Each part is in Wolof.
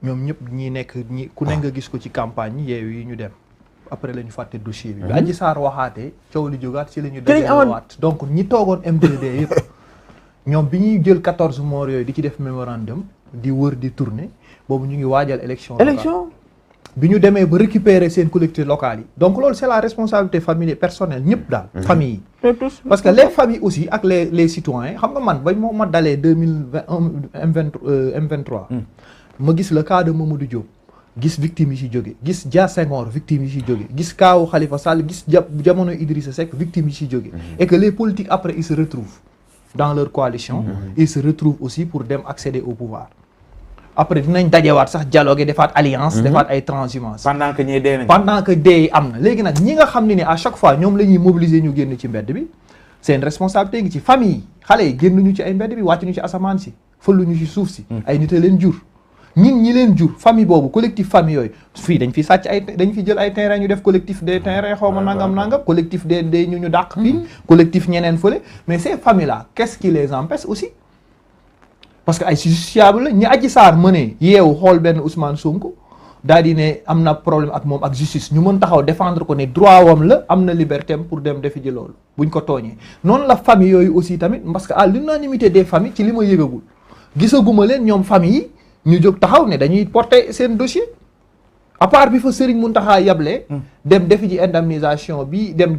ñoom ñëpp ñi nekk ñi ku ne nga gis ko ci campagne yi yeewu yi ñu dem après la ñu fàtte dossier bi. bi Adji Sarr waxaatee coow li jógaat si la ñu dajalewaat donc ñi toogoon M2D yëpp ñoom bi ñuy jël 14 morts yooyu di ci def mémorandum di wër di tourner boobu ñu ngi waajal élection bi ñu demee ba récupérer seen collectivités locales yi donc loolu c'est la responsabilité familiale personnelle ñëpp daal famille yi parce que les familles aussi ak les citoyens xam nga man bañ moo ma dalee 2021 M23 ma gis le cas de Mamadou Diop gis victimes yi ci jóge gis Dia Senghor victimes yi ci jóge gis kaawu Khalifa Sall gis jamono Idrissa Seck victimes yi ci jóge et que les politiques après ils se retrouvent dans leur coalition ils se retrouvent aussi pour dem accéder au pouvoir après dinañ dajewaat sax dialogue defaat alliance defaat ay transhumance pendant que ñee dee nañ pendant que dee am na léegi nag ñi nga xam ne ni à chaque fois ñoom la ñuy mobiliser ñu génn ci mbedd bi seen responsabilité ngi ci famille yi xale yi génn ñu ci ay mbedd bi wàcc ñu ci asamaan si fëllu ñu ci suuf si ay nit a leen jur ñi leen jur famille boobu collectif famille yooyu fii dañ fi sàcc dañ fi jël ay terrain ñu def collectif des terrains xaw ma nangam collectif des ñu dàq fii collectif ñeneen fële mais ces familles là qu'est-ce qui les empêche aussi parce que ay justiciable la ñi Adji Sarr mënee yeewu xool benn Ousmane Sonko daal di ne am na problème ak moom ak justice ñu mën taxaw défendre ko ne droit wam la am na liberté pour dem defi ji loolu buñ ko tooñee noonu la famille yooyu aussi tamit parce que à l'unanimité des familles ci li ma yëgagul gisaguma leen ñoom famille yi ñu jóg taxaw ne dañuy porter seen dossier à part bi fa Serigne Mountakha yable dem defi ji indemnisation bi dem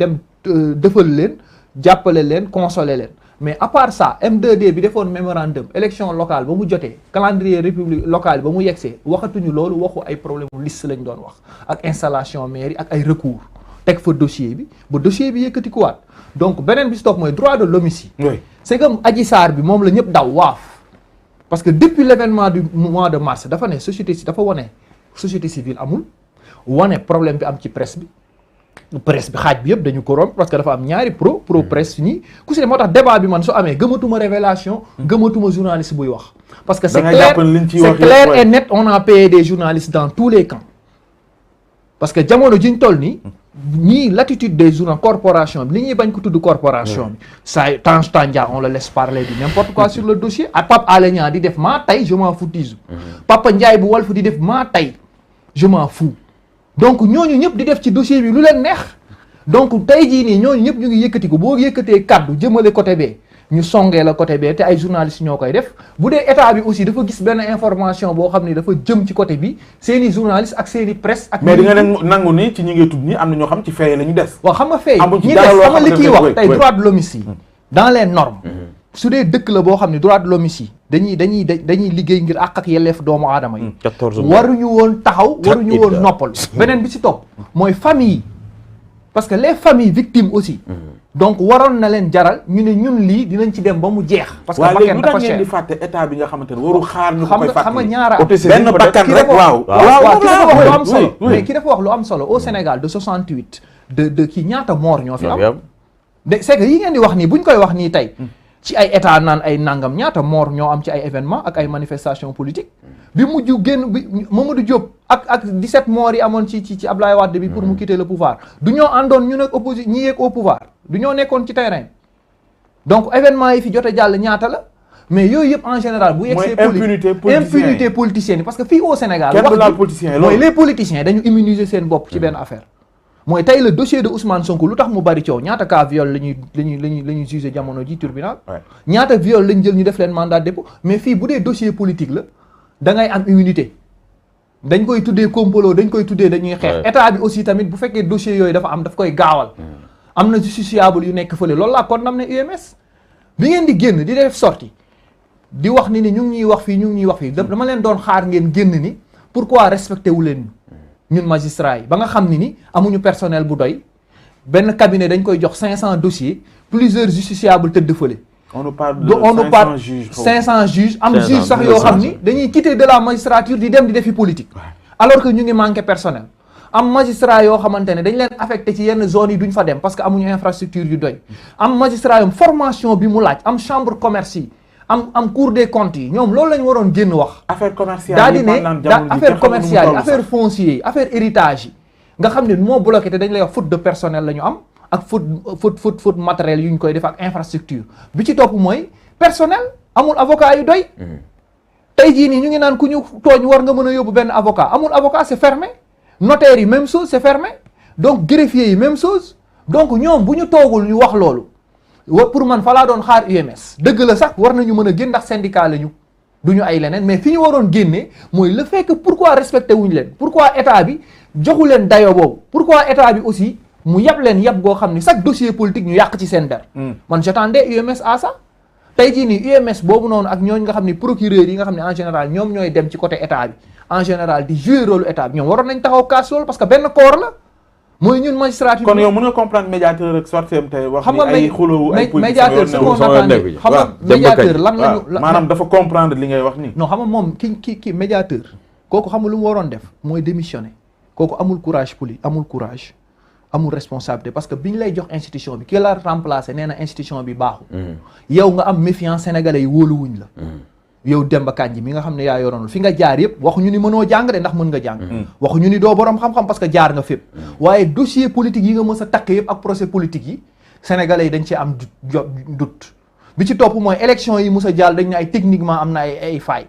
defal leen jàppale leen consoler leen mais à part ça M2D bi defoon mémorandum élection locale ba mu jotee calendrier république locale ba mu yegsee waxatuñu loolu waxu ay problème liste lañ doon wax ak installation mairie ak ay recours teg fa dossier bi ba dossier bi yëkkati ko waat donc beneen bi si topp mooy droit de l'homme ici c'est que Adji Sarr bi moom la ñëpp daw waaf parce que depuis l'événement du mois de mars dafa ne dafa wane société civile amul wane problème bi am ci presse bi xaaj bi yëpp dañu corrompre parce que dafa am ñaari pro presse ñi ku si ne moo tax débat bi man su amee gëmatuma révélation gëmatuma journaliste buy wax parce que c'est clair et net on a payé des journalistes dans tous les camps parce que jamono jiñ toll nii ñii l'attitude des journaux corporation bi li ñuy bañ ko tudd corporation bi ça Tange Tandian on le laisse parler du n'importe quoi sur le dossier ak Pape Alé Niang di def maa tay je m'en foutisme Papa Ndiaye bu Walf di def maa tay je m'en fous donc ñooñu ñëpp di def ci dossier bi lu leen neex donc tey jii nii ñooñu ñëpp ñu ngi yëkkati ko boo yëkkatee kaddu jëmale côté bee ñu songee la côté bee te ay journalistes ñoo koy def bu dee état bi aussi dafa gis benn information boo xam ne dafa jëm ci côté bi seeni journalistes ak seeni presse ak mais di nga leen nangu ni ci ñi ngay tudd nii am na ñoo xam ci fee la ñu des waaw xam nga fee ñi des xam nga li kii wax tey droit de l'homme ici dans les normes su dee dëkk la boo xam ne droit de l'homme ici dañuy liggéey ngir àq ak yelleef doomu aadama yi waruñu woon taxaw waruñu woon noppal beneen bi ci topp mooy famille parce que les familles victimes aussi donc waroon na leen jaral ñu ne ñun lii dinañ ci dem ba mu jeex parce que bakkan dafa cher di fàtte état bi nga xamante ne waru xaar ñu ko koy fàtte xam nga ñaara benn bakkan rek waaw ki dafa wax lu am solo mais ki dafa wax lu am solo au Sénégal de 68 de kii ñaata mort ñoo fi am de c'est que yi ngeen di wax nii buñ koy wax nii tey ci ay état naan ay nangam ñaata mort ñoo am ci ay événements ak ay manifestations politiques bi mujj génn bi Mamadou Diop ak 17 morts yi amoon ci Ablaye Wade bi pour mu quitter le pouvoir du ñoo àndoon ñu nekk opposition ñi yeeg au pouvoir du ñoo nekkoon ci terrain donc événements yi fi jot a jàll ñaata la mais yooyu yëpp en général bu yegsee impunité politicienne yi parce que fii au Sénégal wax mooy les politiciens dañu immuniser seen bopp ci benn affaire mooy tey le dossier de Ousmane Sonko lu tax mu bari coow ñaata cas viol la ñuy jugé jamono ji tribunal ñaata viol lañ jël ñu def leen mandat de dépôt mais fii bu dee dossier politique la da ngay am immunité dañ koy tuddee complot dañ koy tuddee dañuy xeex état bi aussi tamit bu fekkee dossier yooyu dafa am daf koy gaawal am na justiciable yu nekk fële loolu laa condamné UMS bi ngeen di génn di def sortie di wax ni ñu ngi ñuy wax fii ñu ngi ñuy wax fii dama leen doon xaar ngeen génn ni pourquoi respecté wu leen ñun magistrats yi ba nga xam ni amuñu personnel bu doy benn cabinet dañ koy jox 500 dossiers plusieurs justiciables tëdd fële. on nous parle de 500 juges am juge sax yoo xam ni dañuy quitter de la magistrature di dem di defi politique. alors que ñu ngi manqué personnel. am magistrat yoo xamante ne dañ leen affecté ci yenn zones yi duñ fa dem parce que amuñu infrastructure yu doy. am magistrat yoom formation bi mu laaj am chambre commerce yi. am cour des comptes yi ñoom loolu la ñu waroon génn wax. affaire commerciale yi affaire commerciale yi affaire foncier yi affaire héritage yi nga xam ne moo bloqué te dañ lay wax faute de personnel la ñu am ak faute matériel yu ñu koy def ak infrastructure bi ci topp mooy personnel amul avocat yu doy. tey jii nii ñu ngi naan ku ñu tooñ war nga mën a yóbbu benn avocat amul avocat c'est fermé notaire yi même chose c'est fermé donc greffier yi même chose donc ñoom bu ñu toogul ñu wax loolu pour man fa laa doon xaar UMS dëgg la sax war nañu mën a génn ndax syndicat la ñu du ñu ay leneen mais fi ñu waroon génnee mooy le fait que pourquoi respecté wuñu leen pourquoi état bi joxu leen dayo boobu pourquoi état bi aussi mu yab leen yab goo xam ni chaque dossier politique ñu yàq ci seen der man j'attendais UMS à ça tey jii nii UMS boobu noonu ak ñooñu nga xam ni procureur yi nga xam ne en général ñoom ñooy dem ci côté état bi en général di jouer rôle état bi ñoom waroon nañ taxaw kaas loolu parce que benn corps la mooy ñun magistrature. kon yow mën nga comprendre médiateur rek sorteem tey wax ni ay xuloo ay médiateur ce qu'on attendait xam nga médiateur lan lañu maanaam dafa comprendre li ngay wax nii. non xam nga moom ki médiateur kooku xam nga lu mu waroon def mooy démissionner kooku amul courage amul responsabilité parce que bi ñu lay jox institution bi ki la remplacer nee na institution bi baaxul. yow nga am méfiance sénégalais yi wóoluwuñ la. yow Demba Kandji mi nga xam ne yaa yoroon fi nga jaar yëpp waxuñu ni mënoo jàng de ndax mën nga jàng. waxuñu ni doo borom xam-xam parce que jaar nga fépp. waaye dossier politique yi nga mës a takk yëpp ak procès politique yi sénégalais yi dañ ci am doute bi ci topp mooy élection yi mës a jàll dañ ne ay techniquement am na ay failles.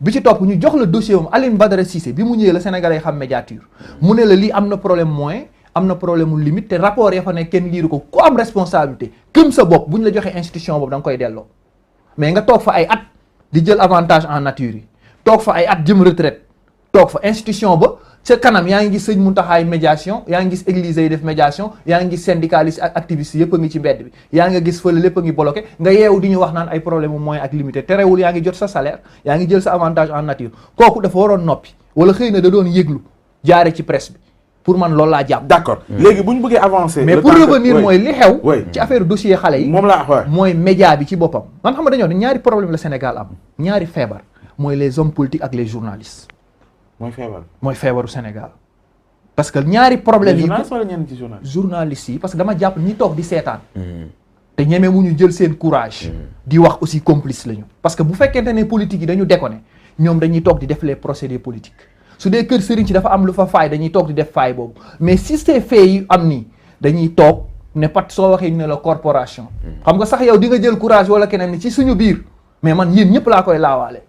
bi ci topp ñu jox la dossier moom Aline Badara Cissé bi mu ñëwee la sénégalais yi xam médiature mu ne la lii am na problème moyen am na problème mu limite te rapport ya fa ne kenn liiru ko ku am responsabilité këm sa bopp bu ñu la joxee institution boobu da nga koy delloo mais nga toog fa ay at di jël avantage en nature yi toog fa ay at jëm retraite toog fa institution ba ca kanam yaa ngi gis sëñ Mountakha médiation yaa ngi gis église yi def médiation yaa ngi gis syndicaliste ak activiste yëpp a ngi ci mbedd bi yaa nga gis fële lépp a ngi bloqué nga yeewu di ñu wax naan ay problème mu moyen ak limité terewul yaa ngi jot sa salaire yaa ngi jël sa avantage en nature kooku dafa waroon noppi wala xëy na da doon yëglu jaare ci presse bi pour man loolu laa jàpp. d'accord léegi bu ñu bëggee avancer. mais pour revenir mooy li xew. ci affaire dossier xale yi. moom laa mooy média bi ci boppam. man xam nga dañoo ne ñaari problème la Sénégal am ñaari feebar mooy les hommes politiques ak les journalistes. mooy feebaru Sénégal. parce que ñaari problème yi. journalistes yi parce que dama jàpp ñi toog di seetaan. te ñeme mu ñu jël seen courage. di wax aussi complice lañu. parce que bu fekkente ne politique yi dañu déconné ñoom dañuy toog di def les procédés politiques. su dee kër sëriñ ci dafa am lu fa faay dañuy toog di def faay boobu mais si ces faits yi am nii dañuy toog ne pat soo waxee ñu ne la corporation. xam nga sax yow di nga jël courage wala keneen ni ci suñu biir mais man yéen ñëpp laa koy laawaale.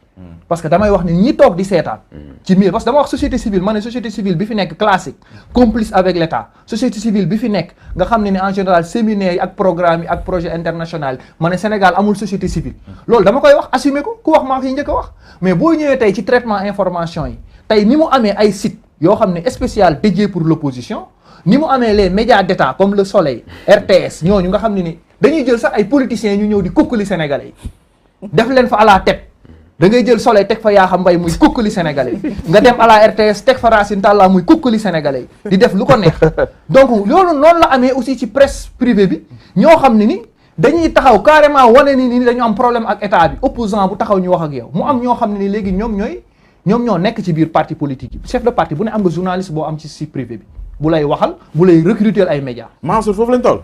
parce que damay wax ni ñi toog di seetaan. ci biir parce que dama wax société civile ma ne société civile bi fi nekk classique complice avec l'État société civile bi fi nekk nga xam ne ni en général séminaire yi ak programme yi ak projet international ma ne Sénégal amul société civile. loolu dama koy wax assumer ko ku wax maa fi njëkk a wax mais boo ñëwee tey ci traitement information yi. tey ni mu amee ay sites yoo xam ne spécial dédié pour l'opposition ni mu amee les médias d'État comme Le Soleil RTS ñooñu nga xam ne ni dañuy jël sax ay politiciens ñu ñëw di kukkali sénégalais yi def leen fa à la tête da ngay jël Soleil teg fa Yakham Mbaye muy kukkali sénégalais yi nga dem à la RTS teg fa Racine Talla muy kukkali sénégalais yi di def lu ko neex donc loolu noonu la amee aussi ci presse privée bi ñoo xam ne ni dañuy taxaw carrément wane ni dañu am problème ak état bi opposant bu taxaw ñu wax ak yow mu am ñoo xam ne ni léegi ñoom ñoo nekk ci biir parti politique yi chef de parti bu ne am nga journaliste boo am ci site privé bi bu lay waxal bu lay recruter ay médias. Mansour foofu lañ toll.